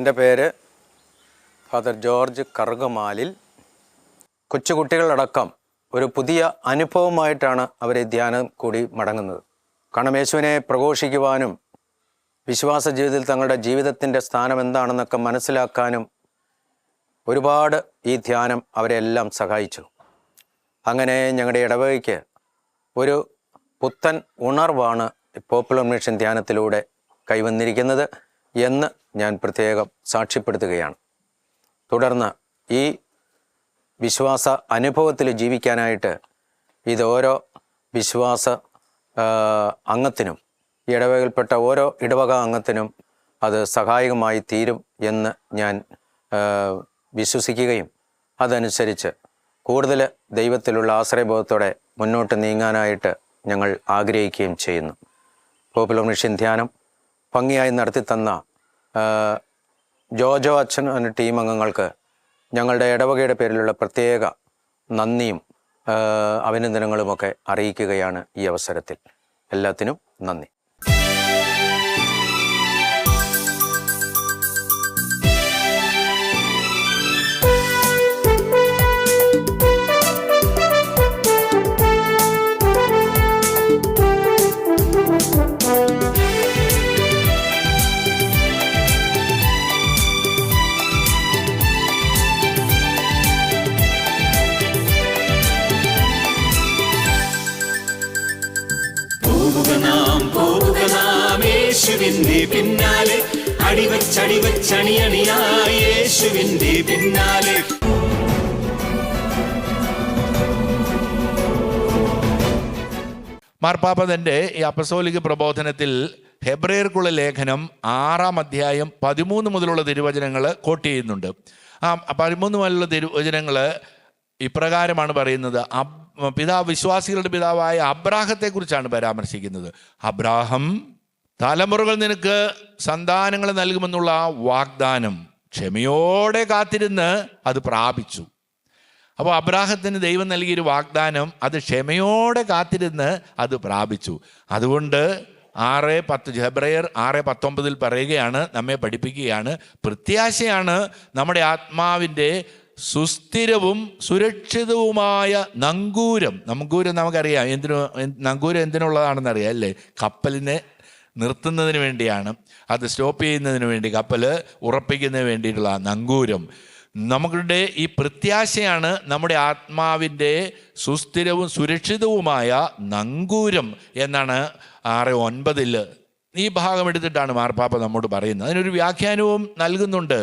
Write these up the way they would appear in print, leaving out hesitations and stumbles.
എൻ്റെ പേര് father George Karukamalil. കൊച്ചുകുട്ടികളടക്കം ഒരു പുതിയ അനുഭവമായിട്ടാണ് അവർ ഈ ധ്യാനം കൂടി മടങ്ങുന്നത്. കാരണം യേശുവിനെ പ്രഘോഷിക്കുവാനും വിശ്വാസ ജീവിതത്തിൽ തങ്ങളുടെ ജീവിതത്തിൻ്റെ സ്ഥാനം എന്താണെന്നൊക്കെ മനസ്സിലാക്കാനും ഒരുപാട് ഈ ധ്യാനം അവരെ എല്ലാം സഹായിച്ചു. അങ്ങനെ ഞങ്ങളുടെ ഇടവകയ്ക്ക് ഒരു പുത്തൻ ഉണർവാണ് പോപ്പുലർ മിഷൻ ധ്യാനത്തിലൂടെ കൈവന്നിരിക്കുന്നത് എന്ന് ഞാൻ പ്രത്യേകം സാക്ഷ്യപ്പെടുത്തുകയാണ്. തുടർന്ന് ഈ വിശ്വാസ അനുഭവത്തിൽ ജീവിക്കാനായിട്ട് ഇത് ഓരോ വിശ്വാസ അംഗത്തിനും, ഇടവകയിൽപ്പെട്ട ഓരോ ഇടവക അംഗത്തിനും അത് സഹായകമായി തീരും എന്ന് ഞാൻ വിശ്വസിക്കുകയും അതനുസരിച്ച് കൂടുതൽ ദൈവത്തിലുള്ള ആശ്രയബോധത്തോടെ മുന്നോട്ട് നീങ്ങാനായിട്ട് ഞങ്ങൾ ആഗ്രഹിക്കുകയും ചെയ്യുന്നു. പോപ്പുലർ മിഷൻ ധ്യാനം ഭംഗിയായി നടത്തിത്തന്ന ജോജോ അച്ഛൻ എന്ന ടീം അംഗങ്ങൾക്ക് ഞങ്ങളുടെ ഇടവകയുടെ പേരിലുള്ള പ്രത്യേക നന്ദിയും അഭിനന്ദനങ്ങളുമൊക്കെ അറിയിക്കുകയാണ് ഈ അവസരത്തിൽ. എല്ലാത്തിനും നന്ദി. യേശുവിന്റെ പിന്നാലെ അടിവച്ചണിയണിയായി യേശുവിന്റെ പിന്നാലെ. മാർപ്പാപ്പ തൻ്റെ ഈ അപ്പസ്തോലിക പ്രബോധനത്തിൽ ഹെബ്രയർക്കുള്ള ലേഖനം 6-ാം അധ്യായം 13 മുതലുള്ള തിരുവചനങ്ങൾ കോട്ട് ചെയ്യുന്നുണ്ട്. ആ 13 മുതലുള്ള തിരുവചനങ്ങൾ ഇപ്രകാരമാണ് പറയുന്നത്. വിശ്വാസികളുടെ പിതാവായ അബ്രാഹത്തെക്കുറിച്ചാണ് പരാമർശിക്കുന്നത്. അബ്രാഹം തലമുറകൾ നിനക്ക് സന്താനങ്ങൾ നൽകുമെന്നുള്ള വാഗ്ദാനം ക്ഷമയോടെ കാത്തിരുന്ന് അത് പ്രാപിച്ചു. അപ്പോൾ അബ്രാഹത്തിന് ദൈവം നൽകിയൊരു വാഗ്ദാനം, അത് ക്ഷമയോടെ കാത്തിരുന്ന് അത് പ്രാപിച്ചു. അതുകൊണ്ട് 6:10 ഹെബ്രയർ 6:19 പറയുകയാണ്, നമ്മെ പഠിപ്പിക്കുകയാണ്, പ്രത്യാശയാണ് നമ്മുടെ ആത്മാവിൻ്റെ സുസ്ഥിരവും സുരക്ഷിതവുമായ നങ്കൂരം. നമുക്കറിയാം നങ്കൂരം എന്തിനുള്ളതാണെന്നറിയാം അല്ലേ? കപ്പലിനെ നിർത്തുന്നതിന് വേണ്ടിയാണ്, അത് സ്റ്റോപ്പ് ചെയ്യുന്നതിന് വേണ്ടി, കപ്പൽ ഉറപ്പിക്കുന്നതിന് വേണ്ടിയിട്ടുള്ള നങ്കൂരം. നമ്മുടെ ഈ പ്രത്യാശയാണ് നമ്മുടെ ആത്മാവിൻ്റെ സുസ്ഥിരവും സുരക്ഷിതവുമായ നങ്കൂരം എന്നാണ് 6:9 ഈ ഭാഗം എടുത്തിട്ടാണ് മാർപ്പാപ്പ നമ്മോട് പറയുന്നത്. അതിനൊരു വ്യാഖ്യാനവും നൽകുന്നുണ്ട്.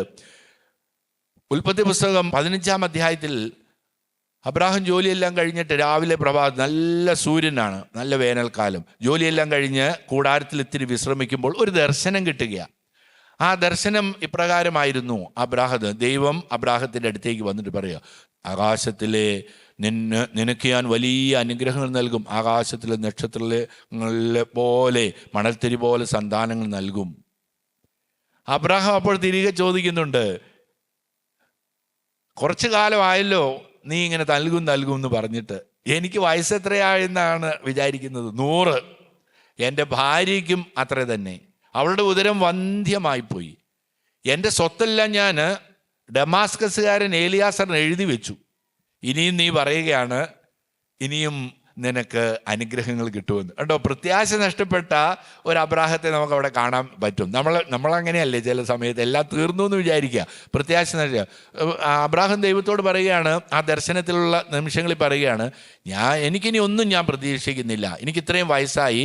ഉൽപ്പത്തി പുസ്തകം 15-ാം അധ്യായത്തിൽ അബ്രാഹം ജോലിയെല്ലാം കഴിഞ്ഞിട്ട് രാവിലെ നല്ല സൂര്യനാണ്, നല്ല വേനൽക്കാലം, ജോലിയെല്ലാം കഴിഞ്ഞ് കൂടാരത്തിൽ ഇത്തിരി വിശ്രമിക്കുമ്പോൾ ഒരു ദർശനം കിട്ടുകയാണ്. ആ ദർശനം ഇപ്രകാരമായിരുന്നു. ദൈവം അബ്രാഹത്തിൻ്റെ അടുത്തേക്ക് വന്നിട്ട് പറയുക, ആകാശത്തിലെ നിനക്ക് ഞാൻ വലിയ അനുഗ്രഹങ്ങൾ നൽകും, ആകാശത്തിലെ നക്ഷത്രങ്ങളെ പോലെ മണൽത്തിരി പോലെ സന്താനങ്ങൾ നൽകും. അബ്രാഹാം അപ്പോൾ തിരികെ ചോദിക്കുന്നുണ്ട്, കുറച്ചു കാലമായല്ലോ നീ ഇങ്ങനെ നൽകും എന്ന് പറഞ്ഞിട്ട്, എനിക്ക് വയസ്സ് എത്രയായെന്നാണ് വിചാരിക്കുന്നത്? 100. എൻ്റെ ഭാര്യയ്ക്കും അത്ര തന്നെ, അവളുടെ ഉദരം വന്ധ്യമായിപ്പോയി. എൻ്റെ സ്വത്തെല്ലാം ഞാൻ ഡമാസ്കസുകാരൻ ഏലിയാസറിന് എഴുതി വെച്ചു. ഇനിയും നീ പറയുകയാണ് ഇനിയും നിനക്ക് അനുഗ്രഹങ്ങൾ കിട്ടുമെന്ന്. കണ്ടോ, പ്രത്യാശ നഷ്ടപ്പെട്ട ഒരു അബ്രാഹത്തെ നമുക്ക് അവിടെ കാണാൻ പറ്റും. നമ്മളങ്ങനെയല്ലേ ചില സമയത്ത് എല്ലാം തീർന്നു എന്ന് വിചാരിക്കുക, പ്രത്യാശ നഷ്ട. അബ്രാഹം ദൈവത്തോട് പറയുകയാണ്, ആ ദർശനത്തിലുള്ള നിമിഷങ്ങളിൽ പറയുകയാണ്, എനിക്കിനി ഒന്നും ഞാൻ പ്രതീക്ഷിക്കുന്നില്ല, എനിക്ക് ഇത്രയും വയസ്സായി,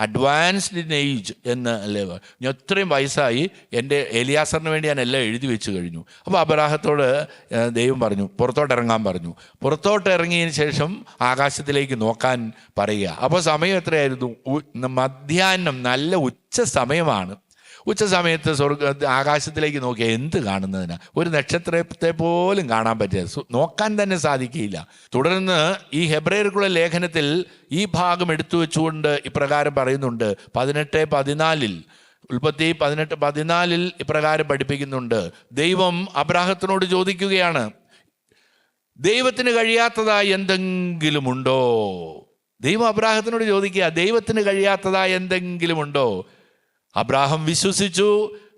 അഡ്വാൻസ്ഡ് ഇൻ ഏജ് എന്ന് അല്ലേ, ഞാൻ ഇത്രയും വയസ്സായി, എൻ്റെ എലിയാസറിന് വേണ്ടി ഞാൻ എല്ലാം എഴുതി വെച്ച് കഴിഞ്ഞു. അപ്പോൾ അബ്രാഹത്തോട് ദൈവം പറഞ്ഞു പുറത്തോട്ടിറങ്ങാൻ പറഞ്ഞു. പുറത്തോട്ടിറങ്ങിയതിന് ശേഷം ആകാശത്തിലേക്ക് നോക്കാൻ പറയുക. അപ്പോൾ സമയം എത്രയായിരുന്നു? മധ്യാഹ്നം, നല്ല ഉച്ച സമയമാണ്. ഉച്ച സമയത്ത് ആകാശത്തിലേക്ക് നോക്കിയാൽ എന്ത് കാണുന്നതിന്? ഒരു നക്ഷത്രത്തെ പോലും കാണാൻ പറ്റില്ല, നോക്കാൻ തന്നെ സാധിക്കില്ല. തുടർന്ന് ഈ ഹെബ്രയർക്കുള്ള ലേഖനത്തിൽ ഈ ഭാഗം എടുത്തു വെച്ചുകൊണ്ട് ഇപ്രകാരം പറയുന്നുണ്ട്. 18:14 ഉൽപ്പത്തി 18:14 ഇപ്രകാരം പഠിപ്പിക്കുന്നുണ്ട്. ദൈവം അബ്രാഹത്തിനോട് ചോദിക്കുകയാണ്, ദൈവത്തിന് കഴിയാത്തതായി എന്തെങ്കിലും ഉണ്ടോ? ദൈവം അബ്രാഹത്തിനോട് ചോദിക്കുക, ദൈവത്തിന് കഴിയാത്തതായി എന്തെങ്കിലും ഉണ്ടോ? അബ്രാഹം വിശ്വസിച്ചു,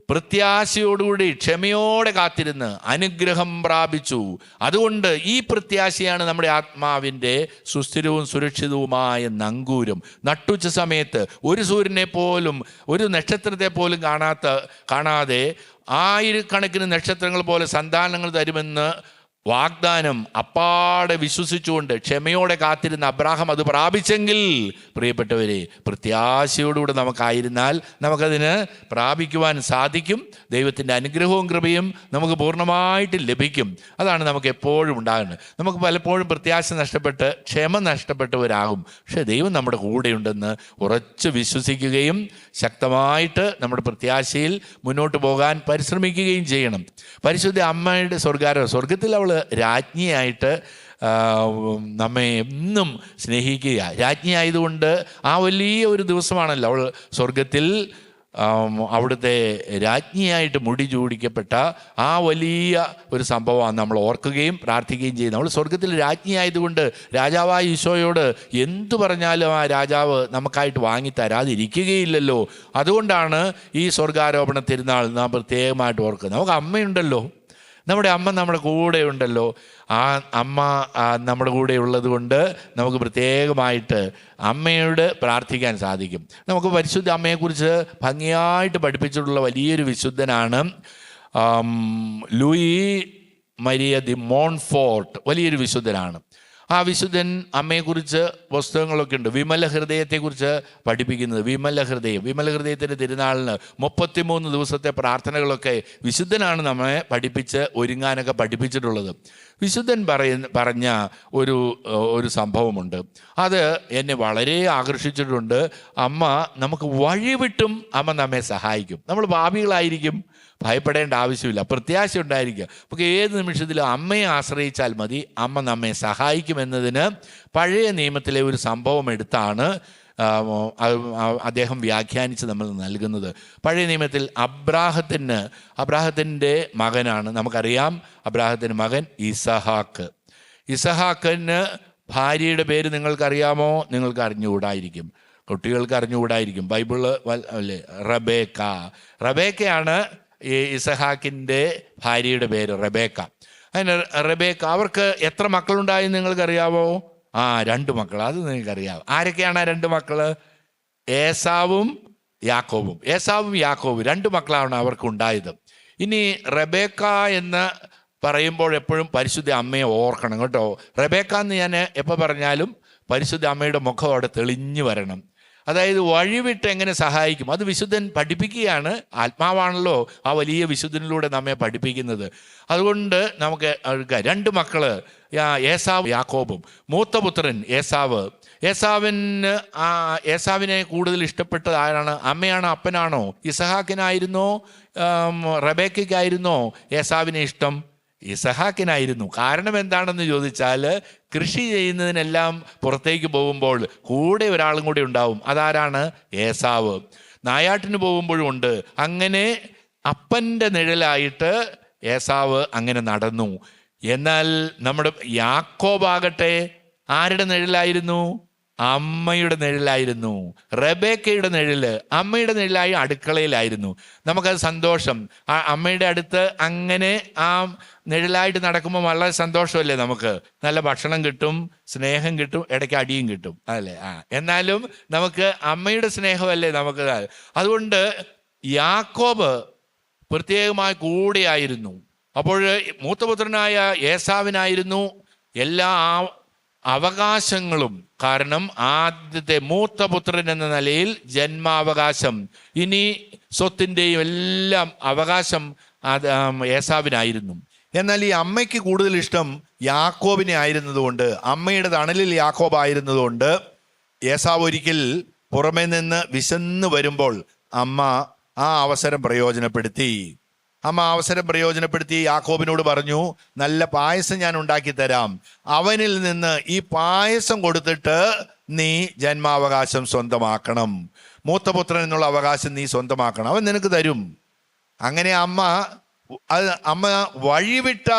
പ്രത്യാശയോടുകൂടി ക്ഷമയോടെ കാത്തിരുന്ന് അനുഗ്രഹം പ്രാപിച്ചു. അതുകൊണ്ട് ഈ പ്രത്യാശയാണ് നമ്മുടെ ആത്മാവിൻ്റെ സുസ്ഥിരവും സുരക്ഷിതവുമായ നങ്കൂരം. നട്ടുച്ച സമയത്ത് ഒരു സൂര്യനെ പോലും ഒരു നക്ഷത്രത്തെ പോലും കാണാതെ ആയിരക്കണക്കിന് നക്ഷത്രങ്ങൾ പോലെ സന്താനങ്ങൾ തരുമെന്ന് വാഗ്ദാനം അപ്പാടെ വിശ്വസിച്ചുകൊണ്ട് ക്ഷമയോടെ കാത്തിരുന്ന അബ്രാഹാം അത് പ്രാപിച്ചെങ്കിൽ, പ്രിയപ്പെട്ടവരെ, പ്രത്യാശയോടുകൂടെ നമുക്കായിരുന്നാൽ നമുക്കതിന് പ്രാപിക്കുവാൻ സാധിക്കും. ദൈവത്തിൻ്റെ അനുഗ്രഹവും കൃപയും നമുക്ക് പൂർണ്ണമായിട്ട് ലഭിക്കും. അതാണ് നമുക്ക് എപ്പോഴും ഉണ്ടാകുന്നത്. നമുക്ക് പലപ്പോഴും പ്രത്യാശ നഷ്ടപ്പെട്ട് ക്ഷമ നഷ്ടപ്പെട്ടവരാകും. പക്ഷേ ദൈവം നമ്മുടെ കൂടെയുണ്ടെന്ന് ഉറച്ചു വിശ്വസിക്കുകയും ശക്തമായിട്ട് നമ്മുടെ പ്രത്യാശയിൽ മുന്നോട്ട് പോകാൻ പരിശ്രമിക്കുകയും ചെയ്യണം. പരിശുദ്ധ അമ്മയുടെ സ്വർഗത്തിൽ അവൾ രാജ്ഞിയായിട്ട് നമ്മെ എന്നും സ്നേഹിക്കുക. രാജ്ഞിയായതുകൊണ്ട് ആ വലിയ ഒരു ദിവസമാണല്ലോ അവൾ സ്വർഗത്തിൽ അവിടുത്തെ രാജ്ഞിയായിട്ട് മുടി ചൂടിക്കപ്പെട്ട ആ വലിയ ഒരു സംഭവമാണ് നമ്മൾ ഓർക്കുകയും പ്രാർത്ഥിക്കുകയും ചെയ്യുന്നത്. നമ്മൾ സ്വർഗത്തിൽ രാജ്ഞിയായതുകൊണ്ട് രാജാവായ ഈശോയോട് എന്തു പറഞ്ഞാലും ആ രാജാവ് നമുക്കായിട്ട് വാങ്ങിത്തരാതിരിക്കുകയില്ലല്ലോ. അതുകൊണ്ടാണ് ഈ സ്വർഗാരോപണ തിരുനാൾ നാം പ്രത്യേകമായിട്ട് ഓർക്കുന്നത്. നമുക്ക് അമ്മയുണ്ടല്ലോ, നമ്മുടെ അമ്മ നമ്മുടെ കൂടെ ഉണ്ടല്ലോ. ആ അമ്മ നമ്മുടെ കൂടെ ഉള്ളത് കൊണ്ട് നമുക്ക് പ്രത്യേകമായിട്ട് അമ്മയോട് പ്രാർത്ഥിക്കാൻ സാധിക്കും. നമുക്ക് പരിശുദ്ധ അമ്മയെക്കുറിച്ച് ഭംഗിയായിട്ട് പഠിപ്പിച്ചിട്ടുള്ള വലിയൊരു വിശുദ്ധനാണ് ലൂയി മരിയ ദി മോൺഫോർട്ട്. വലിയൊരു വിശുദ്ധനാണ്. ആ വിശുദ്ധൻ അമ്മയെക്കുറിച്ച് പുസ്തകങ്ങളൊക്കെ ഉണ്ട്. വിമല ഹൃദയത്തെക്കുറിച്ച് പഠിപ്പിക്കുന്നത് വിമല ഹൃദയത്തിൻ്റെ തിരുനാളിന് 33 ദിവസത്തെ പ്രാർത്ഥനകളൊക്കെ വിശുദ്ധനാണ് നമ്മെ പഠിപ്പിച്ച് ഒരുങ്ങാനൊക്കെ പഠിപ്പിച്ചിട്ടുള്ളത്. വിശുദ്ധൻ പറഞ്ഞ ഒരു സംഭവമുണ്ട്. അത് എന്നെ വളരെ ആകർഷിച്ചിട്ടുണ്ട്. അമ്മ നമുക്ക് വഴിവിട്ടും അമ്മ നമ്മെ സഹായിക്കും. നമ്മൾ പാപികളായിരിക്കും, ഭയപ്പെടേണ്ട ആവശ്യമില്ല, പ്രത്യാശ ഉണ്ടായിരിക്കുക. നമുക്ക് ഏത് നിമിഷത്തിലും അമ്മയെ ആശ്രയിച്ചാൽ മതി, അമ്മ നമ്മെ സഹായിക്കുമെന്നതിന് പഴയ നിയമത്തിലെ ഒരു സംഭവം എടുത്താണ് അദ്ദേഹം വ്യാഖ്യാനിച്ച് നമ്മൾ നൽകുന്നത്. പഴയ നിയമത്തിൽ അബ്രാഹത്തിൻ്റെ മകനാണ്, നമുക്കറിയാം അബ്രാഹത്തിൻ്റെ മകൻ ഇസഹാക്കിന് ഭാര്യയുടെ പേര് നിങ്ങൾക്കറിയാമോ? നിങ്ങൾക്ക് അറിഞ്ഞുകൂടായിരിക്കും, കുട്ടികൾക്ക് അറിഞ്ഞുകൂടായിരിക്കും. ബൈബിള് അല്ലേ, റബേക്കയാണ് ഈ ഇസഹാക്കിൻ്റെ ഭാര്യയുടെ പേര് റബേക്ക. റബേക്ക അവർക്ക് എത്ര മക്കളുണ്ടായി നിങ്ങൾക്കറിയാമോ? 2 മക്കൾ. അത് നിങ്ങൾക്കറിയാം. ആരൊക്കെയാണ് 2 മക്കള്? ഏസാവും യാക്കോബും. 2 മക്കളാണ് അവർക്കുണ്ടായത്. ഇനി റബേക്ക എന്ന് പറയുമ്പോൾ എപ്പോഴും പരിശുദ്ധ അമ്മയെ ഓർക്കണം കേട്ടോ. റബേക്ക എന്ന് ഞാൻ എപ്പോൾ പറഞ്ഞാലും പരിശുദ്ധ അമ്മയുടെ മുഖം അവിടെ തെളിഞ്ഞു വരണം. അതായത് വഴിവിട്ട് എങ്ങനെ സഹായിക്കും, അത് വിശുദ്ധൻ പഠിപ്പിക്കുകയാണ്. ആത്മാവാണല്ലോ ആ വലിയ വിശുദ്ധനിലൂടെ നമ്മെ പഠിപ്പിക്കുന്നത്. അതുകൊണ്ട് നമുക്ക് 2 മക്കള്, ഏസാവും യാക്കോബും. മൂത്ത പുത്രൻ ഏസാവിനെ കൂടുതൽ ഇഷ്ടപ്പെട്ടത് ആരാണ്? അമ്മയാണോ അപ്പനാണോ? ഇസഹാക്കിനായിരുന്നോ റബേക്കയ്ക്കായിരുന്നോ ഏസാവിനെ ഇഷ്ടം? ഇസഹാക്കിനായിരുന്നു. കാരണം എന്താണെന്ന് ചോദിച്ചാൽ, കൃഷി ചെയ്യുന്നതിനെല്ലാം പുറത്തേക്ക് പോകുമ്പോൾ കൂടെ ഒരാളും കൂടെ ഉണ്ടാവും. അതാരാണ്? ഏസാവ്. നായാട്ടിന് പോകുമ്പോഴും ഉണ്ട്. അങ്ങനെ അപ്പൻ്റെ നിഴലായിട്ട് ഏസാവ് അങ്ങനെ നടന്നു. എന്നാൽ നമ്മുടെ യാക്കോബാകട്ടെ ആരുടെ നിഴലായിരുന്നു? അമ്മയുടെ നിഴലായിരുന്നു. റബേക്കയുടെ നിഴല് അമ്മയുടെ നിഴലായി അടുക്കളയിലായിരുന്നു. നമുക്കത് സന്തോഷം. അമ്മയുടെ അടുത്ത് അങ്ങനെ ആ നിഴലായിട്ട് നടക്കുമ്പോൾ വളരെ സന്തോഷമല്ലേ? നമുക്ക് നല്ല ഭക്ഷണം കിട്ടും, സ്നേഹം കിട്ടും, ഇടയ്ക്ക് അടിയും കിട്ടും, അല്ലേ? എന്നാലും നമുക്ക് അമ്മയുടെ സ്നേഹമല്ലേ നമുക്ക്. അതുകൊണ്ട് യാക്കോബ് പ്രത്യേകമായി കൂടെയായിരുന്നു. അപ്പോൾ മൂത്തപുത്രനായ ഏസാവിനായിരുന്നു എല്ലാ അവകാശങ്ങളും. കാരണം ആദ്യത്തെ മൂത്തപുത്രൻ എന്ന നിലയിൽ ജന്മാവകാശം, ഇനി സ്വത്തിൻ്റെയും എല്ലാം അവകാശം ഏസാവിനായിരുന്നു. എന്നാൽ ഈ അമ്മയ്ക്ക് കൂടുതൽ ഇഷ്ടം യാക്കോബിനെ ആയിരുന്നതുകൊണ്ട്, അമ്മയുടെ തണലിൽ യാക്കോബ് ആയിരുന്നതുകൊണ്ട്, ഏസാവ് ഒരിക്കൽ പുറമേ നിന്ന് വിശന്ന് വരുമ്പോൾ അമ്മ ആ അവസരം പ്രയോജനപ്പെടുത്തി യാക്കോബിനോട് പറഞ്ഞു, നല്ല പായസം ഞാൻ ഉണ്ടാക്കി തരാം, അവനിൽ നിന്ന് ഈ പായസം കൊടുത്തിട്ട് നീ ജന്മാവകാശം സ്വന്തമാക്കണം, മൂത്തപുത്രൻ എന്നുള്ള അവകാശം നീ സ്വന്തമാക്കണം, അവൻ നിനക്ക് തരും. അങ്ങനെ അമ്മ വഴിവിട്ട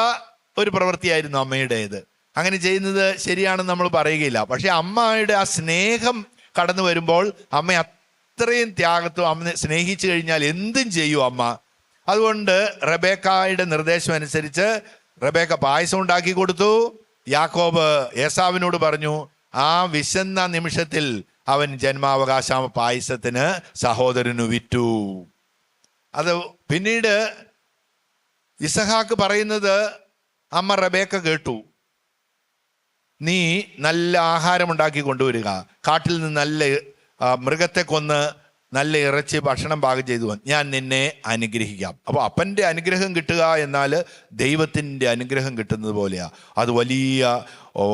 ഒരു പ്രവൃത്തിയായിരുന്നു അമ്മയുടേത്. അങ്ങനെ ചെയ്യുന്നത് ശരിയാണെന്ന് നമ്മൾ പറയുകയില്ല. പക്ഷെ അമ്മയുടെ ആ സ്നേഹം കടന്നു വരുമ്പോൾ, അമ്മ അത്രയും ത്യാഗത്വം, അമ്മ സ്നേഹിച്ചു കഴിഞ്ഞാൽ എന്തും ചെയ്യും അമ്മ. അതുകൊണ്ട് റബേക്കായുടെ നിർദ്ദേശം അനുസരിച്ച് റബേക്ക പായസം ഉണ്ടാക്കി കൊടുത്തു. യാക്കോബ് ഏസാവിനോട് പറഞ്ഞു, ആ വിശന്ന നിമിഷത്തിൽ അവൻ ജന്മാവകാശ പായസത്തിന് സഹോദരനു വിറ്റു. അത് പിന്നീട് ഇസഹാക്ക് പറയുന്നത് അമ്മ റബേക്ക കേട്ടു. നീ നല്ല ആഹാരം ഉണ്ടാക്കി കൊണ്ടുവരിക, കാട്ടിൽ നിന്ന് നല്ല മൃഗത്തെ കൊന്ന് നല്ല ഇറച്ചി ഭക്ഷണം പാകം ചെയ്തു, ഞാൻ നിന്നെ അനുഗ്രഹിക്കാം. അപ്പോൾ അപ്പൻ്റെ അനുഗ്രഹം കിട്ടുക എന്നാൽ ദൈവത്തിൻ്റെ അനുഗ്രഹം കിട്ടുന്നത് പോലെയാണ്. അത് വലിയ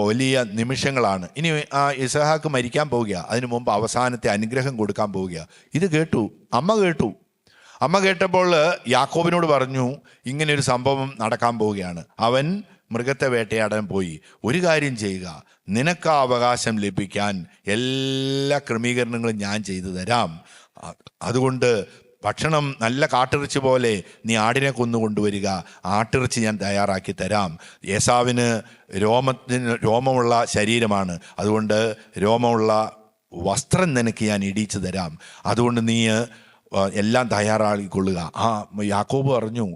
വലിയ നിമിഷങ്ങളാണ്. ഇനി ആ ഇസഹാക്ക് മരിക്കാൻ പോവുക, അതിനു മുമ്പ് അവസാനത്തെ അനുഗ്രഹം കൊടുക്കാൻ പോവുക. ഇത് കേട്ടു, അമ്മ കേട്ടു. അമ്മ കേട്ടപ്പോൾ യാക്കോബിനോട് പറഞ്ഞു, ഇങ്ങനെ ഒരു സംഭവം നടക്കാൻ പോവുകയാണ്. അവൻ മൃഗത്തെ വേട്ടയാടാൻ പോയി. ഒരു കാര്യം ചെയ്യുക, നിനക്ക് ആ അവകാശം ലഭിക്കാൻ എല്ലാ ക്രമീകരണങ്ങളും ഞാൻ ചെയ്തു തരാം. അതുകൊണ്ട് ഭക്ഷണം നല്ല കാട്ടിറച്ചി പോലെ നീ ആടിനെ കൊന്നുകൊണ്ടുവരിക, ആട്ടിറച്ചി ഞാൻ തയ്യാറാക്കി തരാം. ഏസാവിന് രോമമുള്ള ശരീരമാണ്, അതുകൊണ്ട് രോമമുള്ള വസ്ത്രം നിനക്ക് ഞാൻ ഇടിച്ചു തരാം. അതുകൊണ്ട് നീ എല്ലാം തയ്യാറാക്കിക്കൊള്ളുക. ആ യാക്കോബ് പറഞ്ഞു,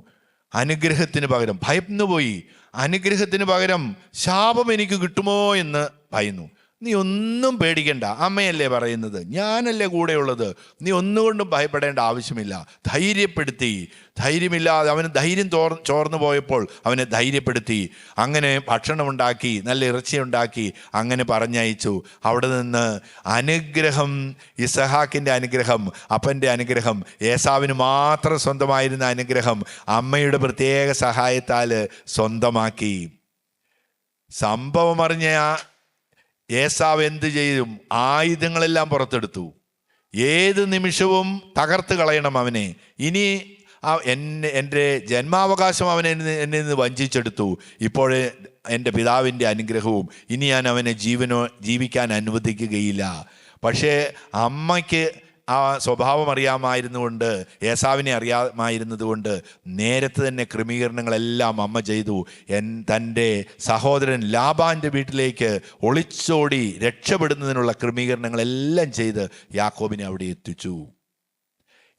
അനുഗ്രഹത്തിന് പകരം ഭയന്നുപോയി, അനുഗ്രഹത്തിന് പകരം ശാപം എനിക്ക് കിട്ടുമോ എന്ന് ഭയന്നു. നീ ഒന്നും പേടിക്കണ്ട, അമ്മയല്ലേ പറയുന്നത്, ഞാനല്ലേ കൂടെയുള്ളത്, നീ ഒന്നുകൊണ്ടും ഭയപ്പെടേണ്ട ആവശ്യമില്ല. ധൈര്യപ്പെടുത്തി. ധൈര്യമില്ലാതെ അവന് ധൈര്യം ചോർന്നു പോയപ്പോൾ അവനെ ധൈര്യപ്പെടുത്തി. അങ്ങനെ ഭക്ഷണമുണ്ടാക്കി, നല്ല ഇറച്ചി ഉണ്ടാക്കി, അങ്ങനെ പറഞ്ഞയച്ചു. അവിടെ നിന്ന് അനുഗ്രഹം, ഇസഹാക്കിൻ്റെ അനുഗ്രഹം, അപ്പൻ്റെ അനുഗ്രഹം, ഏസാവിന് മാത്രം സ്വന്തമായിരുന്ന അനുഗ്രഹം അമ്മയുടെ പ്രത്യേക സഹായത്താൽ സ്വന്തമാക്കി. സംഭവം അറിഞ്ഞ ഏസാവ് എന്ത് ചെയ്യും? ആയുധങ്ങളെല്ലാം പുറത്തെടുത്തു. ഏത് നിമിഷവും തകർത്ത് കളയണം അവനെ. ഇനി എൻ്റെ ജന്മാവകാശം അവൻ എന്നിൽ നിന്ന് വഞ്ചിച്ചെടുത്തു. ഇപ്പോൾ എൻ്റെ പിതാവിൻ്റെ അനുഗ്രഹവും ഇനി ഞാൻ അവനെ ജീവിക്കാൻ അനുവദിക്കുകയില്ല. പക്ഷേ അമ്മയ്ക്ക് ആ സ്വഭാവം അറിയാമായിരുന്നുകൊണ്ട്, ഏസാവിനെ അറിയാമായിരുന്നതുകൊണ്ട് നേരത്തെ തന്നെ ക്രമീകരണങ്ങളെല്ലാം അമ്മ ചെയ്തു. തൻ്റെ സഹോദരൻ ലാബാൻ്റെ വീട്ടിലേക്ക് ഒളിച്ചോടി രക്ഷപ്പെടുന്നതിനുള്ള ക്രമീകരണങ്ങളെല്ലാം ചെയ്ത് യാക്കോബിനെ അവിടെ എത്തിച്ചു.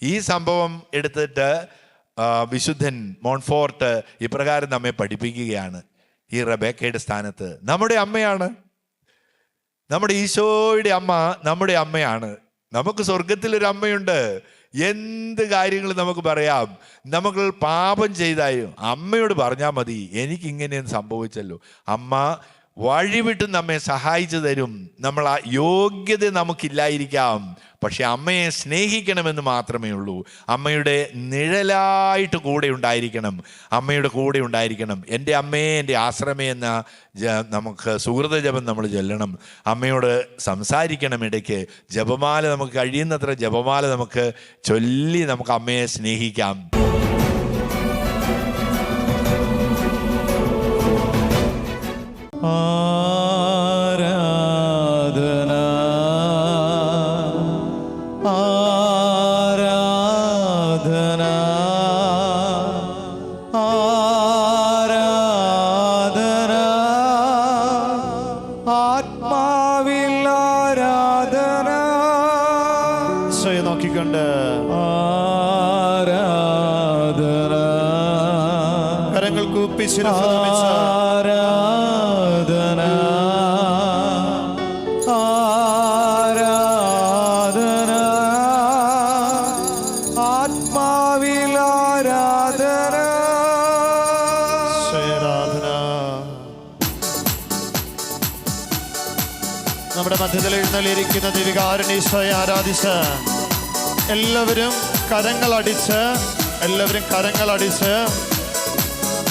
ഈ സംഭവം എടുത്തിട്ട് വിശുദ്ധൻ മോൺഫോർട്ട് ഇപ്രകാരം നമ്മെ പഠിപ്പിക്കുകയാണ്. ഈ റബേക്കയുടെ സ്ഥാനത്ത് നമ്മുടെ അമ്മയാണ്, നമ്മുടെ ഈശോയുടെ അമ്മ നമ്മുടെ അമ്മയാണ്. നമുക്ക് സ്വർഗത്തിലൊരു അമ്മയുണ്ട്. എന്ത് കാര്യങ്ങൾ നമുക്ക് പറയാം. നമുക്ക് പാപം ചെയ്തായും അമ്മയോട് പറഞ്ഞാൽ മതി, എനിക്കിങ്ങനെയൊന്നും സംഭവിച്ചല്ലോ. അമ്മ വഴിവിട്ട് നമ്മെ സഹായിച്ചു തരും. നമ്മൾ ആ യോഗ്യത നമുക്കില്ലായിരിക്കാം, പക്ഷെ അമ്മയെ സ്നേഹിക്കണമെന്ന് മാത്രമേ ഉള്ളൂ. അമ്മയുടെ നിഴലായിട്ട് കൂടെ ഉണ്ടായിരിക്കണം, അമ്മയുടെ കൂടെ ഉണ്ടായിരിക്കണം. എൻ്റെ അമ്മയെ, എൻ്റെ ആശ്രമേ എന്ന നമുക്ക് സുഹൃത ജപം നമ്മൾ ചൊല്ലണം. അമ്മയോട് സംസാരിക്കണം ഇടയ്ക്ക്. ജപമാല നമുക്ക് കഴിയുന്നത്ര ജപമാല നമുക്ക് ചൊല്ലി നമുക്ക് അമ്മയെ സ്നേഹിക്കാം. ആരാധന ആരാധന ആരാധന ആത്മാവിൽ ആരാധന. സ്വയം നോക്കിക്കൊണ്ട് ആരാധന, കരങ്ങൾ കൂപ്പി ശിരസ്സ് നമിച്ച് ആരാധന ആരാധന ആത്മാവിൽ ആരാധന. സ്വയാരാധന. നമ്മുടെ മധ്യത്തിൽ എഴുന്നള്ളിയിരിക്കുന്ന ദിവികാരുണീശോയെ ആരാധിച്ച് എല്ലാവരും കരങ്ങളടിച്ച്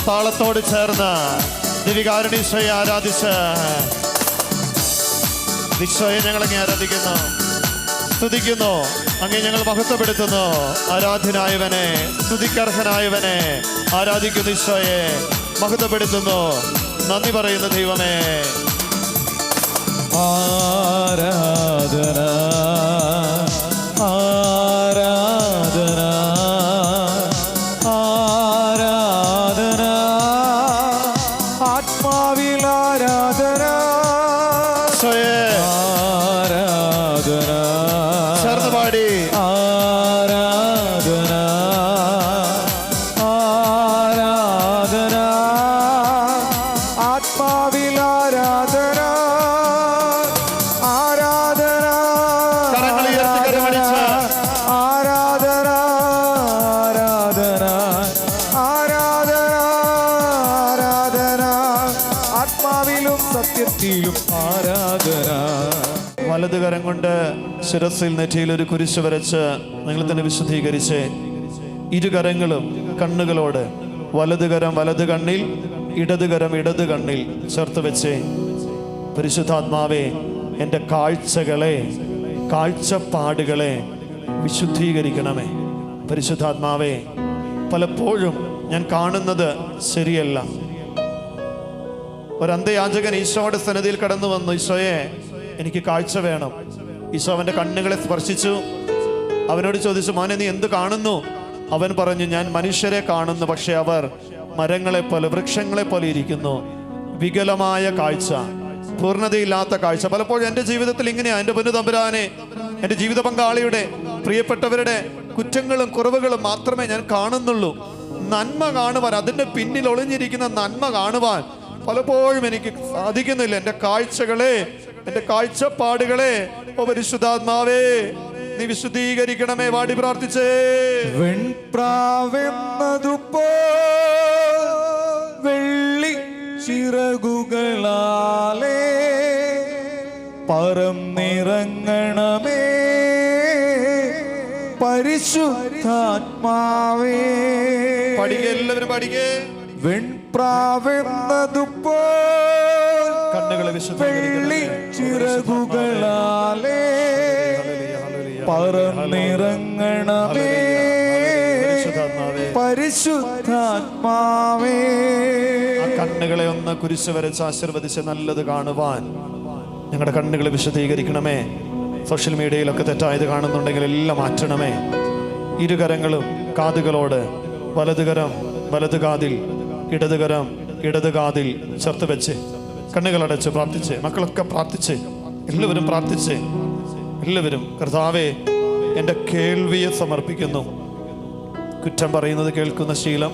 താളത്തോട് ചേർന്ന് ദിവികാരുണീശോയെ ആരാധിച്ച് ഈശോയെ ഞങ്ങളങ്ങേ ആരാധിക്കുന്നു, സ്തുതിക്കുന്നു, അങ്ങേ ഞങ്ങൾ മഹത്വപ്പെടുത്തുന്നു. ആരാധനായവനെ, സ്തുതിക്കർഹനായവനെ ആരാധിക്കുന്നു. ഈശോയെ മഹത്വപ്പെടുത്തുന്നു, നന്ദി പറയുന്നു ദൈവമേ. ആരാധന ആരാധന ആരാധന ആത്മാവിൽ ആരാധന. ആരാധന ചേർന്ന് പാടി ആരാധന സകലത്തിലും ആരാധന. വലത് കരം കൊണ്ട് ശിരസിൽ നെറ്റിയിൽ ഒരു കുരിശ് വരച്ച് നിങ്ങൾ തന്നെ വിശുദ്ധീകരിച്ച് ഇരുകരങ്ങളും കണ്ണുകളോട് വലത് കരം വലത് കണ്ണിൽ ഇടത് കരം ഇടത് കണ്ണിൽ ചേർത്ത് വെച്ച് പരിശുദ്ധാത്മാവേ എൻ്റെ കാഴ്ചകളെ കാഴ്ചപ്പാടുകളെ വിശുദ്ധീകരിക്കണമേ. പരിശുദ്ധാത്മാവേ പലപ്പോഴും ഞാൻ കാണുന്നത് ശരിയല്ല. ഒരു അന്ധയാചകൻ ഈശോയുടെ സന്നിധിയിൽ കടന്നു വന്നു, ഈശോയെ എനിക്ക് കാഴ്ച വേണം. ഈശോ അവൻ്റെ കണ്ണുകളെ സ്പർശിച്ചു. അവനോട് ചോദിച്ചു, മോനെ നീ എന്ത് കാണുന്നു? അവൻ പറഞ്ഞു, ഞാൻ മനുഷ്യരെ കാണുന്നു, പക്ഷെ അവർ മരങ്ങളെ പോലെ വൃക്ഷങ്ങളെ പോലെ ഇരിക്കുന്നു. വികലമായ കാഴ്ച, പൂർണ്ണതയില്ലാത്ത കാഴ്ച. പലപ്പോഴും എൻ്റെ ജീവിതത്തിൽ ഇങ്ങനെയാണ്. എൻ്റെ പൊന്നു തമ്പുരാനെ, എൻ്റെ ജീവിത പങ്കാളിയുടെ പ്രിയപ്പെട്ടവരുടെ കുറ്റങ്ങളും കുറവുകളും മാത്രമേ ഞാൻ കാണുന്നുള്ളൂ. നന്മ കാണുവാൻ, അതിൻ്റെ പിന്നിൽ ഒളിഞ്ഞിരിക്കുന്ന നന്മ കാണുവാൻ പലപ്പോഴും എനിക്ക് സാധിക്കുന്നില്ല. എൻ്റെ കാഴ്ചകളെ, എൻ്റെ കാഴ്ചപ്പാടുകളെ ഓ പരിശുദ്ധാത്മാവേ നീ വിശുദ്ധീകരിക്കണമേ. വാടി പ്രാർത്ഥിച്ചേ. വെൺപ്രാവെന്നതുപോ വെള്ളി ചിറകുകളാലേ പറന്നിറങ്ങണമേ പരിശുദ്ധാത്മാവേ. പഠിക്കേ, എല്ലാവരും പഠിക്കേ. വെൺപ്രാവെന്നതുപോ കണ്ണുകളെ വെള്ളി ചിറകുകളാലേ പറന്നിറങ്ങണമേ പരിശുദ്ധാത്മാവേ. ആ കണ്ണുകളെ ഒന്ന് കുരിശ് വരച്ച് ആശീർവദിച്ച് നല്ലത് കാണുവാൻ ഞങ്ങളുടെ കണ്ണുകളെ വിശദീകരിക്കണമേ. സോഷ്യൽ മീഡിയയിലൊക്കെ തെറ്റായത് കാണുന്നുണ്ടെങ്കിൽ എല്ലാം മാറ്റണമേ. ഇരുകരങ്ങളും കാതുകളോട് വലത് കരം വലത് കാതിൽ ഇടത് കരം ഇടത് കാതിൽ ചേർത്ത് വെച്ച് കണ്ണുകളടച്ച് പ്രാർത്ഥിച്ച്, മക്കളൊക്കെ പ്രാർത്ഥിച്ച്, എല്ലാവരും പ്രാർത്ഥിച്ച്, എല്ലാവരും കർത്താവേ എൻ്റെ കേൾവിയെ സമർപ്പിക്കുന്നു. കുറ്റം പറയുന്നത് കേൾക്കുന്ന ശീലം,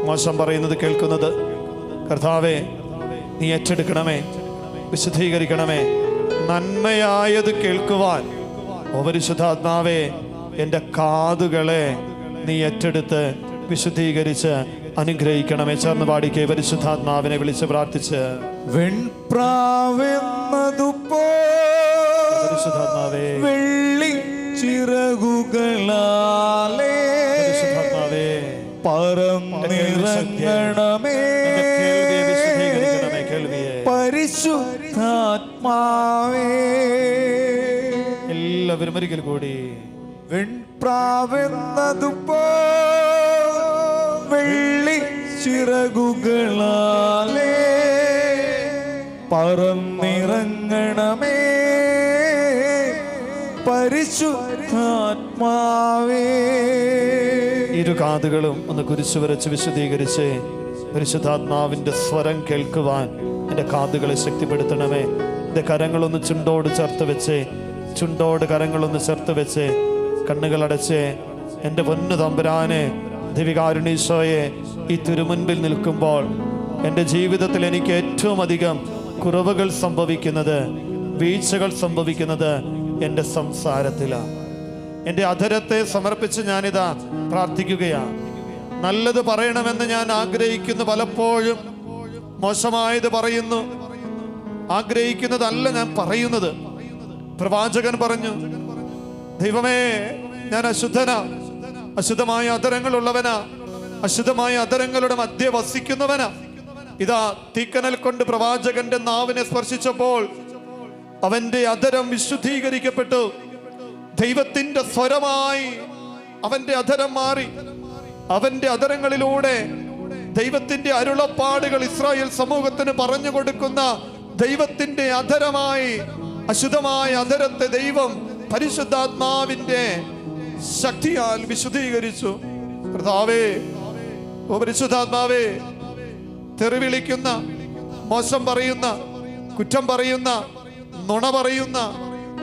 മോശം പറയുന്നത് കേൾക്കുന്നത് കർത്താവേ നീ ഏറ്റെടുക്കണമേ, വിശുദ്ധീകരിക്കണമേ. നന്മയായത് കേൾക്കുവാൻ ഓ പരിശുദ്ധാത്മാവേ എൻ്റെ കാതുകളെ നീ ഏറ്റെടുത്ത് വിശുദ്ധീകരിച്ച് അനുഗ്രഹിക്കണമേ. ചേർന്ന് പാടിക്കേ. പരിശുദ്ധാത്മാവിനെ വിളിച്ച് പ്രാർത്ഥിച്ച് വെൺപ്രാവെന്നതുപോ പരിശുദ്ധാത്മാവേ വെള്ളി ചിറകുകളാലേ പരിശുദ്ധാത്മാവേ പറന്നിറങ്ങണമേ എൻ്റെ കേൾവിയെ വിശുദ്ധീകരിക്കണമേ. കേൾവിയെ പരിശുദ്ധാത്മാവേ. എല്ലാവരും ഒരിക്കൽ കൂടി. വെൺപ്രാവെന്നതുപോ വെള്ളി ചിറകുകളാലേ പറന്നിറങ്ങണമേ പരിശുദ്ധാത്മാവേ. ഇരു കാതുകളും ഒന്ന് കുരിശു വരച്ച് വിശുദ്ധീകരിച്ച് പരിശുദ്ധാത്മാവിൻ്റെ സ്വരം കേൾക്കുവാൻ എൻ്റെ കാതുകളെ ശക്തിപ്പെടുത്തണമേ. എൻ്റെ കരങ്ങളൊന്ന് ചുണ്ടോട് ചേർത്ത് വെച്ച്, ചുണ്ടോട് കരങ്ങളൊന്ന് ചേർത്ത് വെച്ച് കണ്ണുകളടച്ച് എൻ്റെ പൊന്നു തമ്പുരാനെ ദിവികാരുണീശോയെ ഈ തിരുമുൻപിൽ നിൽക്കുമ്പോൾ എൻ്റെ ജീവിതത്തിൽ എനിക്ക് ഏറ്റവും അധികം കുറവുകൾ സംഭവിക്കുന്നത്, വീഴ്ചകൾ സംഭവിക്കുന്നത് എൻ്റെ സംസാരത്തിലാണ്. എൻ്റെ അധരത്തെ സമർപ്പിച്ച് ഞാനിതാ പ്രാർത്ഥിക്കുകയാണ്. നല്ലത് പറയണമെന്ന് ഞാൻ ആഗ്രഹിക്കുന്നു, പലപ്പോഴും മോശമായത് പറയുന്നു. ആഗ്രഹിക്കുന്നതല്ല ഞാൻ പറയുന്നത്. പ്രവാചകൻ പറഞ്ഞു, ദൈവമേ ഞാൻ അശുദ്ധനാ, അശുദ്ധമായ അധരങ്ങളുള്ളവനാ, അശുദ്ധമായ അധരങ്ങളുടെ മധ്യ വസിക്കുന്നവനാ. ഇതാ തീക്കനൽ കൊണ്ട് പ്രവാചകന്റെ നാവിനെ സ്പർശിച്ചപ്പോൾ അവന്റെ അധരം വിശുദ്ധീകരിക്കപ്പെട്ടു. ദൈവത്തിന്റെ സ്വരമായി അവന്റെ അധരം മാറി. അവന്റെ അധരങ്ങളിലൂടെ ദൈവത്തിന്റെ അരുളപ്പാടുകൾ ഇസ്രായേൽ സമൂഹത്തിന് പറഞ്ഞു കൊടുക്കുന്ന ദൈവത്തിന്റെ അധരമായി അശുദ്ധമായ അധരത്തെ ദൈവം പരിശുദ്ധാത്മാവിന്റെ ശക്തിയാൽ വിശുദ്ധീകരിച്ചു. കർത്താവേ, ഓ പരിശുദ്ധാത്മാവേ, തെറിവിളിക്കുന്ന, മോശം പറയുന്ന, കുറ്റം പറയുന്ന, നുണ പറയുന്ന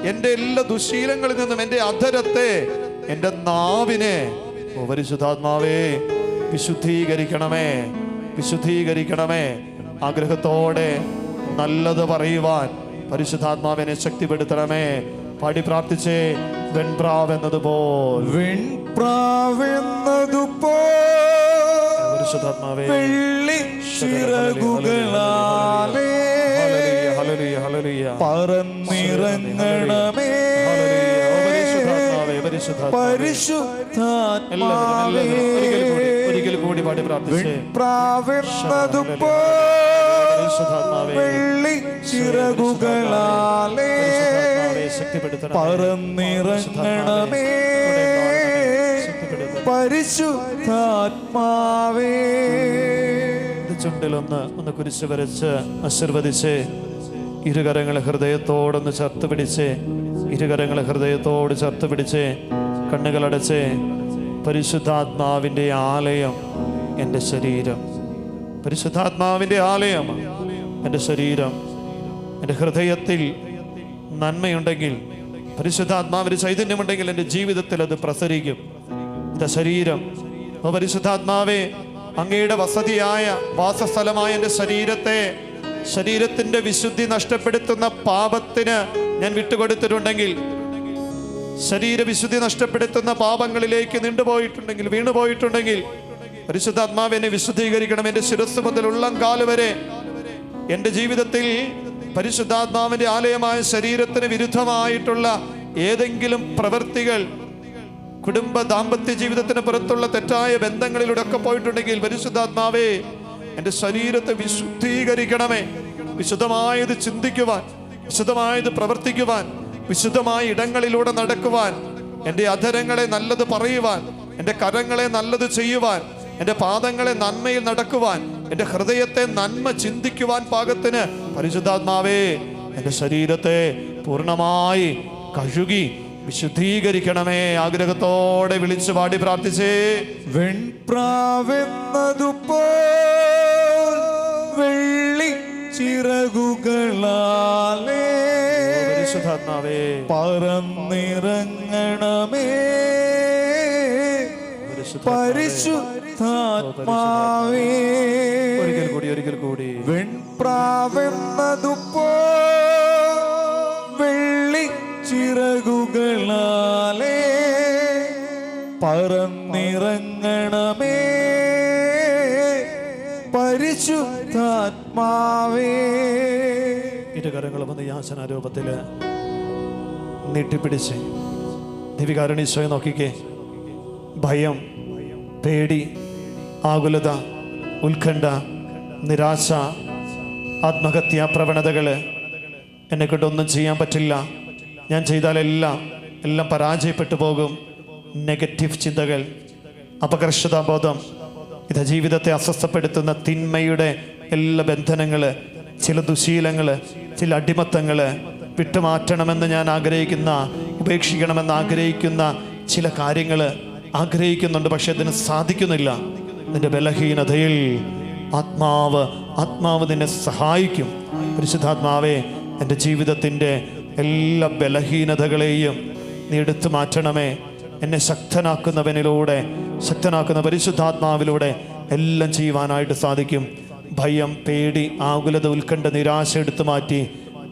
എൻ്റെ എല്ലാ ദുശീലങ്ങളിൽ നിന്നും എൻ്റെ അധരത്തെ, എൻ്റെ നാവിനെ ഓ പരിശുദ്ധാത്മാവേ വിശുദ്ധീകരിക്കണമേ, വിശുദ്ധീകരിക്കണമേ. ആഗ്രഹത്തോടെ നല്ലത് പറയുവാൻ പരിശുദ്ധാത്മാവിനെ ശക്തിപ്പെടുത്തണമേ. പാടി പ്രാർത്ഥിച്ചേ. വെൺപ്രാവെന്നതുപോൽ വെൺപ്രാവെന്നതുപോൽ പരിശുദ്ധാത്മാവേ വെള്ളി ചിറകുകളാലേ ഹല്ലേലൂയ, ഹല്ലേലൂയ. പറന്നിറങ്ങണമേ ഹല്ലേലൂയ. ഓ പരിശുദ്ധാത്മാവേ, പരിശുദ്ധാത്മാവേ. പരിശുദ്ധാത്മാവേ ഒരിക്കൽ കൂടി പാടി പ്രാർത്ഥിച്ചേ. പ്രാവെന്നതുപോ പരിശുദ്ധാത്മാവേ, വെള്ളി ചിറകുകളാലേ ശക്തിപ്പെടുത്തണം. പറന്നിറങ്ങണമേ പരിശുദ്ധാത്മാവേ. ചുണ്ടിലൊന്ന് കുരിശ് വരച്ച് ആശീർവദിച്ച് ഇരുകരങ്ങളെ ഹൃദയത്തോടൊന്ന് ചേർത്ത് പിടിച്ച്, ഇരുകരങ്ങളെ ഹൃദയത്തോട് ചേർത്ത് പിടിച്ച് കണ്ണുകളടച്ച്, പരിശുദ്ധാത്മാവിൻ്റെ ആലയം എൻ്റെ ശരീരം, പരിശുദ്ധാത്മാവിൻ്റെ ആലയം എൻ്റെ ശരീരം. എൻ്റെ ഹൃദയത്തിൽ നന്മയുണ്ടെങ്കിൽ, പരിശുദ്ധാത്മാവിൻ്റെ ചൈതന്യമുണ്ടെങ്കിൽ എൻ്റെ ജീവിതത്തിൽ അത് പ്രസരിക്കും. എൻ്റെ ശരീരം, ഓ പരിശുദ്ധാത്മാവേ, അങ്ങയുടെ വസതിയായ വാസസ്ഥലമായ എൻ്റെ ശരീരത്തെ, ശരീരത്തിൻ്റെ വിശുദ്ധി നഷ്ടപ്പെടുത്തുന്ന പാപത്തിന് ഞാൻ വിട്ടുകൊടുത്തിട്ടുണ്ടെങ്കിൽ, ശരീരവിശുദ്ധി നഷ്ടപ്പെടുത്തുന്ന പാപങ്ങളിലേക്ക് നീണ്ടുപോയിട്ടുണ്ടെങ്കിൽ, വീണുപോയിട്ടുണ്ടെങ്കിൽ, പരിശുദ്ധാത്മാവ് എന്നെ വിശുദ്ധീകരിക്കണം. എൻ്റെ ശിരസ് മുതൽ ഉള്ളംകാല് വരെ എൻ്റെ ജീവിതത്തിൽ പരിശുദ്ധാത്മാവിൻ്റെ ആലയമായ ശരീരത്തിന് വിരുദ്ധമായിട്ടുള്ള ഏതെങ്കിലും പ്രവൃത്തികൾ, കുടുംബ ദാമ്പത്യ ജീവിതത്തിന് പുറത്തുള്ള തെറ്റായ ബന്ധങ്ങളിലൂടെ ഒക്കെ പോയിട്ടുണ്ടെങ്കിൽ, പരിശുദ്ധാത്മാവേ എൻ്റെ ശരീരത്തെ വിശുദ്ധീകരിക്കണമേ. വിശുദ്ധമായത് ചിന്തിക്കുവാൻ, വിശുദ്ധമായത് പ്രവർത്തിക്കുവാൻ, വിശുദ്ധമായ ഇടങ്ങളിലൂടെ നടക്കുവാൻ, എൻ്റെ അധരങ്ങളെ നല്ലത് പറയുവാൻ, എൻ്റെ കരങ്ങളെ നല്ലത് ചെയ്യുവാൻ, എൻ്റെ പാദങ്ങളെ നന്മയിൽ നടക്കുവാൻ, എൻ്റെ ഹൃദയത്തെ നന്മ ചിന്തിക്കുവാൻ പാകത്തിന് പരിശുദ്ധാത്മാവേ എൻ്റെ ശരീരത്തെ പൂർണ്ണമായി കഴുകി വിശുദ്ധീകരിക്കണമേ. ആഗ്രഹത്തോടെ വിളിച്ചു പാടി പ്രാർത്ഥിച്ചേ. വെൺപ്രാവെന്നതുപോ വെള്ളി ചിറകുകളാലേ പരിശുദ്ധാത്മാവേ പറന്നിറങ്ങണമേ പരിശുദ്ധാത്മാവേ. ഒരിക്കൽ കൂടി വെൺപ്രാവെന്നതുപോ വെള്ളി ചിറകുകളാലേ പറന്നിറങ്ങണമേ പരിശുദ്ധാത്മാവേ. ഇരുകരങ്ങളും ഒന്ന് യാചനാരൂപത്തില് നീട്ടിപ്പിടിച്ച് ദിവികാരണീശോയെ നോക്കിക്കേ. ഭയം, പേടി, ആകുലത, ഉത്കണ്ഠ, നിരാശ, ആത്മഹത്യാ പ്രവണതകള്, എന്നെ കൊണ്ടൊന്നും ചെയ്യാൻ പറ്റില്ല, ഞാൻ ചെയ്താലെല്ലാം പരാജയപ്പെട്ടു പോകും, നെഗറ്റീവ് ചിന്തകൾ, അപകർഷതാബോധം, ഇത് ജീവിതത്തെ അസ്വസ്ഥപ്പെടുത്തുന്ന തിന്മയുടെ എല്ലാ ബന്ധനങ്ങള്, ചില ദുശീലങ്ങള്, ചില അടിമത്തങ്ങള് വിട്ടുമാറ്റണമെന്ന് ഞാൻ ആഗ്രഹിക്കുന്ന, ഉപേക്ഷിക്കണമെന്ന് ആഗ്രഹിക്കുന്ന ചില കാര്യങ്ങള് ആഗ്രഹിക്കുന്നുണ്ട്, പക്ഷെ അതിന് സാധിക്കുന്നില്ല. നിന്റെ ബലഹീനതയിൽ ആത്മാവ് നിന്നെ സഹായിക്കും. പരിശുദ്ധാത്മാവേ എൻ്റെ ജീവിതത്തിൻ്റെ എല്ലാ ബലഹീനതകളെയും നീ എടുത്തു മാറ്റണമേ. എന്നെ ശക്തനാക്കുന്ന പരിശുദ്ധാത്മാവിലൂടെ എല്ലാം ചെയ്യുവാനായിട്ട് സാധിക്കും. ഭയം, പേടി, ആകുലത, ഉത്കണ്ഠ, നിരാശ എടുത്തു മാറ്റി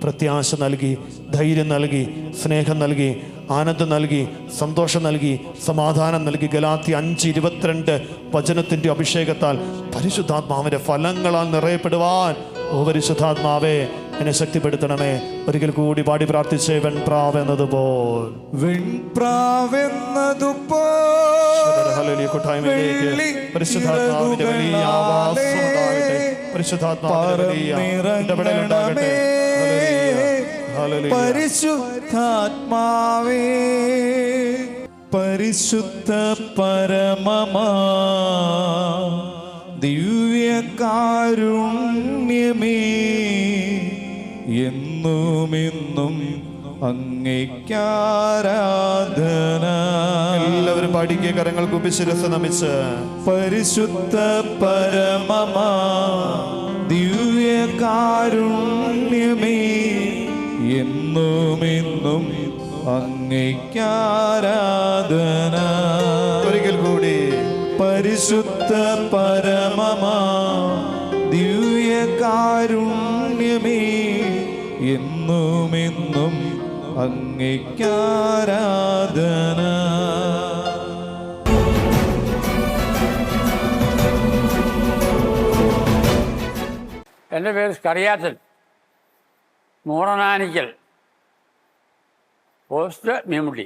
പ്രത്യാശ നൽകി, ധൈര്യം നൽകി, സ്നേഹം നൽകി, ആനന്ദം നൽകി, സന്തോഷം നൽകി, സമാധാനം നൽകി. ഗലാത്യ 5:22 വചനത്തിൻ്റെ അഭിഷേകത്താൽ പരിശുദ്ധാത്മാവിൻ്റെ ഫലങ്ങളാൽ നിറയപ്പെടുവാൻ ഓ പരിശുദ്ധാത്മാവേ എന്നെ ശക്തിപ്പെടുത്തണമേ. ഒരിക്കൽ കൂടി പാടി പ്രാർത്ഥിച്ചേ. വെൺപ്രാവെന്നതുപോൽ പരിശുദ്ധാത്മാവിന്റെ വലിയ ആവാസം ഉണ്ടാകട്ടെ. പരിശുദ്ധാത്മാവിന്റെ വലിയ ഇടപെടലുണ്ടാകട്ടെ. പരിശുദ്ധാത്മാവേ പരിശുദ്ധ പരമമാ ദിവ്യകാരുണ്യമേ എന്നുമെന്നും അങ്ങേക്കാരാധന. എല്ലാവരും പാടിക്കുക, കരങ്ങൾ കൂപ്പി ശിരസ്സ് നമിച്ച്. പരിശുദ്ധ പരമമാ ദിവ്യകാരുണ്യമേ എന്നുമെന്നും അങ്ങേക്കാരാധന. ഒരിക്കൽ കൂടി. പരിശുദ്ധ പരമമാ ദിവ്യകാരുണ്യമേ എന്നുമെന്നും അങ്ങേക്കാരാധന. എൻ്റെ പേര് സ്കറിയാച്ചൻ. മൂറനാനിക്കൽ പോസ്റ്റ് മീൻമുട്ടി.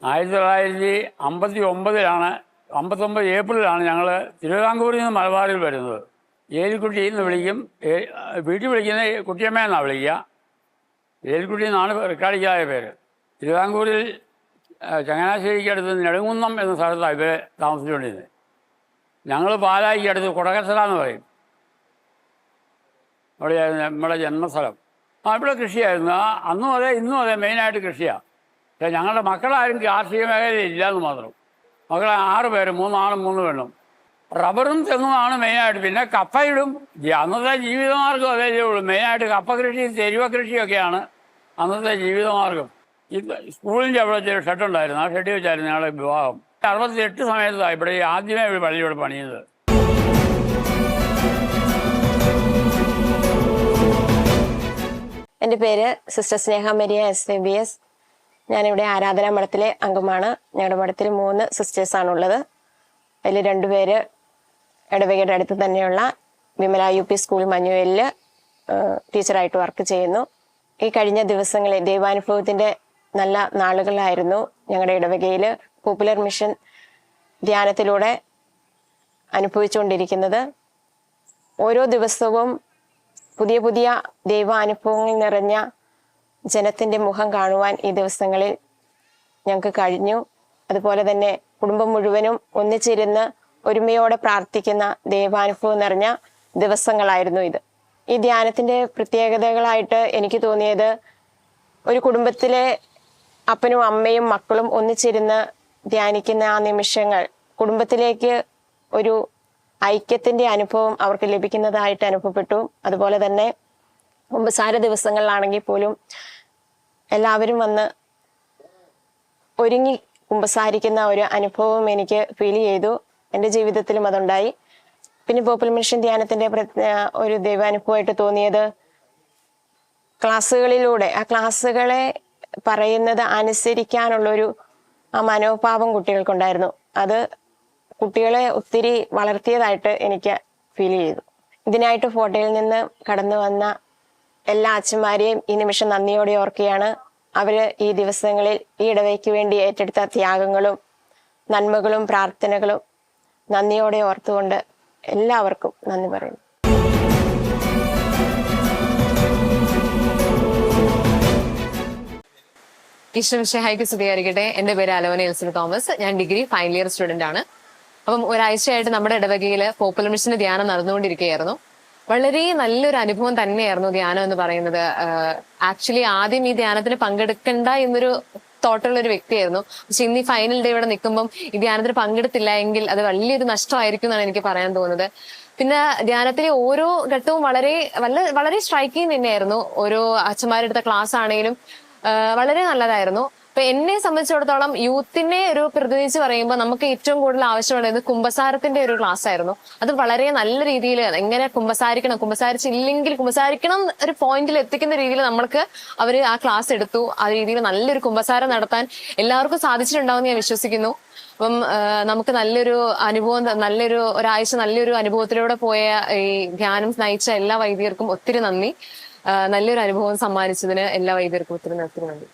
1959 ഏപ്രിലാണ് ഞങ്ങൾ തിരുവിതാംകൂറിൽ നിന്ന് മലബാറിൽ വരുന്നത്. ഏലിക്കുട്ടി എന്ന് വിളിക്കും, വീട്ടിൽ വിളിക്കുന്ന കുട്ടിയമ്മ എന്നാണ് വിളിക്കുക. ഏലിക്കുട്ടി എന്നാണ് റെക്കാർഡിക്കായ പേര്. തിരുവിതാംകൂറിൽ ചങ്ങനാശ്ശേരിക്കടുത്ത് നെടുങ്കുന്നം എന്ന സ്ഥലത്താണ് ഇവർ താമസിച്ചുകൊണ്ടിരുന്നത്. ഞങ്ങൾ പാലായിക്ക് അടുത്ത് കൊടകസല എന്ന് പറയും, അവിടെയായിരുന്നു നമ്മുടെ ജന്മസ്ഥലം. ഇവിടെ കൃഷിയായിരുന്നു. അന്നും അതെ ഇന്നും അതെ, മെയിനായിട്ട് കൃഷിയാണ്. പക്ഷേ ഞങ്ങളുടെ മക്കളാരും കാർഷിക മേഖലയിൽ ഇല്ലയെന്ന് മാത്രം. മക്കളെ 6 പേര്, 3 ആണും 3 പെണ്ണും. റബ്ബറും തെങ്ങുമാണ് മെയിനായിട്ട്. പിന്നെ കപ്പയിടും. അന്നത്തെ ജീവിതമാർഗ്ഗം അതേ ഉള്ളൂ. മെയിനായിട്ട് കപ്പ കൃഷി, തെരുവ കൃഷിയൊക്കെയാണ് അന്നത്തെ ജീവിതമാർഗ്ഗം. ഈ സ്കൂളിൻ്റെ അവിടെ ഒരു ഷെഡുണ്ടായിരുന്നു. ആ ഷെഡിൽ വെച്ചായിരുന്നു ഞങ്ങളുടെ വിവാഹം. 68 സമയത്താണ് ഇവിടെ ആദ്യമേ ഒരു പള്ളി ഇവിടെ പണിയുന്നത്. എൻ്റെ പേര് സിസ്റ്റർ സ്നേഹ മരിയ SABS. ഞാനിവിടെ ആരാധനാ മഠത്തിലെ അംഗമാണ്. ഞങ്ങളുടെ മഠത്തിൽ 3 സിസ്റ്റേഴ്സാണുള്ളത്. അതിൽ 2 പേര് ഇടവകയുടെ അടുത്ത് തന്നെയുള്ള വിമല UP സ്കൂൾ മഞ്ഞുവേലിൽ ടീച്ചറായിട്ട് വർക്ക് ചെയ്യുന്നു. ഈ കഴിഞ്ഞ ദിവസങ്ങളിൽ ദൈവാനുഭവത്തിൻ്റെ നല്ല നാളുകളായിരുന്നു. ഞങ്ങളുടെ ഇടവകയിൽ പോപ്പുലർ മിഷൻ ധ്യാനത്തിലൂടെ അനുഭവിച്ചുകൊണ്ടിരിക്കുന്നത്. ഓരോ ദിവസവും പുതിയ പുതിയ ദൈവാനുഭവങ്ങൾ നിറഞ്ഞ ജനത്തിൻ്റെ മുഖം കാണുവാൻ ഈ ദിവസങ്ങളിൽ ഞങ്ങൾക്ക് കഴിഞ്ഞു. അതുപോലെ തന്നെ കുടുംബം മുഴുവനും ഒന്നിച്ചിരുന്ന് ഒരുമയോടെ പ്രാർത്ഥിക്കുന്ന ദൈവാനുഭവം നിറഞ്ഞ ദിവസങ്ങളായിരുന്നു ഇത്. ഈ ധ്യാനത്തിൻ്റെ പ്രത്യേകതകളായിട്ട് എനിക്ക് തോന്നിയത്, ഒരു കുടുംബത്തിലെ അപ്പനും അമ്മയും മക്കളും ഒന്നിച്ചിരുന്ന് ധ്യാനിക്കുന്ന ആ നിമിഷങ്ങൾ കുടുംബത്തിലേക്ക് ഒരു ഐക്യത്തിൻ്റെ അനുഭവം അവർക്ക് ലഭിക്കുന്നതായിട്ട് അനുഭവപ്പെട്ടു. അതുപോലെ തന്നെ കുമ്പസാര ദിവസങ്ങളിലാണെങ്കിൽ പോലും എല്ലാവരും വന്ന് ഒരുങ്ങി കുമ്പസാരിക്കുന്ന ഒരു അനുഭവം എനിക്ക് ഫീൽ ചെയ്തു. എൻ്റെ ജീവിതത്തിലും അതുണ്ടായി. പിന്നെ പോപ്പുലർ മിഷൻ ധ്യാനത്തിൻ്റെ ഒരു ദൈവാനുഭവമായിട്ട് തോന്നിയത്, ക്ലാസ്സുകളിലൂടെ ആ ക്ലാസ്സുകളെ പറയുന്നത് അനുസരിക്കാനുള്ളൊരു ആ മനോഭാവം കുട്ടികൾക്കുണ്ടായിരുന്നു. അത് കുട്ടികളെ ഒത്തിരി വളർത്തിയതായിട്ട് എനിക്ക് ഫീൽ ചെയ്തു. ഇതിനായിട്ട് ഫോട്ടോയിൽ നിന്ന് കടന്നു വന്ന എല്ലാ അച്ഛന്മാരെയും ഈ നിമിഷം നന്ദിയോടെ ഓർക്കുകയാണ്. അവർ ഈ ദിവസങ്ങളിൽ ഈ ഇടവയ്ക്ക് വേണ്ടി ഏറ്റെടുത്ത ത്യാഗങ്ങളും നന്മകളും പ്രാർത്ഥനകളും നന്ദിയോടെ ഓർത്തുകൊണ്ട് എല്ലാവർക്കും നന്ദി പറയുന്നു. ഈശ്വരഹായിക്ക് സ്തുതിയായിരിക്കട്ടെ. എൻ്റെ പേര് അലോന എൽസൺ തോമസ്. ഞാൻ ഡിഗ്രി ഫൈനൽ ഇയർ സ്റ്റുഡൻ്റ് ആണ്. അപ്പം ഒരാഴ്ചയായിട്ട് നമ്മുടെ ഇടവകയിൽ പോപ്പുലർ മിഷന്റെ ധ്യാനം നടന്നുകൊണ്ടിരിക്കുകയായിരുന്നു. വളരെ നല്ലൊരു അനുഭവം തന്നെയായിരുന്നു ധ്യാനം എന്ന് പറയുന്നത്. ആക്ച്വലി ആദ്യം ഈ ധ്യാനത്തിന് പങ്കെടുക്കണ്ട എന്നൊരു തോട്ടുള്ള ഒരു വ്യക്തിയായിരുന്നു. പക്ഷെ ഇന്ന് ഈ ഫൈനൽ ഡേ ഇവിടെ നിൽക്കുമ്പം ഈ ധ്യാനത്തിന് പങ്കെടുത്തില്ല എങ്കിൽ അത് വലിയൊരു നഷ്ടമായിരിക്കും എന്നാണ് എനിക്ക് പറയാൻ തോന്നുന്നത്. പിന്നെ ധ്യാനത്തിലെ ഓരോ ഘട്ടവും വളരെ സ്ട്രൈക്കിങ് തന്നെയായിരുന്നു. ഓരോ അച്ഛന്മാരെടുത്ത ക്ലാസ് ആണെങ്കിലും വളരെ നല്ലതായിരുന്നു. അപ്പൊ എന്നെ സംബന്ധിച്ചിടത്തോളം യൂത്തിനെ ഒരു പ്രതിനിധിച്ച് പറയുമ്പോൾ നമുക്ക് ഏറ്റവും കൂടുതൽ ആവശ്യമുള്ളത് കുമ്പസാരത്തിന്റെ ഒരു ക്ലാസ് ആയിരുന്നു. അത് വളരെ നല്ല രീതിയിൽ എങ്ങനെ കുമ്പസാരിച്ചില്ലെങ്കിൽ കുമ്പസാരിക്കണം ഒരു പോയിന്റിൽ എത്തിക്കുന്ന രീതിയിൽ നമ്മൾക്ക് അവർ ആ ക്ലാസ് എടുത്തു. ആ രീതിയിൽ നല്ലൊരു കുമ്പസാരം നടത്താൻ എല്ലാവർക്കും സാധിച്ചിട്ടുണ്ടാവും ഞാൻ വിശ്വസിക്കുന്നു. അപ്പം നമുക്ക് നല്ലൊരു അനുഭവം, ഒരാഴ്ച നല്ലൊരു അനുഭവത്തിലൂടെ പോയ ഈ ധ്യാനം നയിച്ച എല്ലാ വൈദികർക്കും ഒത്തിരി നന്ദി. നല്ലൊരു അനുഭവം സമ്മാനിച്ചതിന് എല്ലാ വൈദികർക്കും ഒത്തിരി നന്ദി.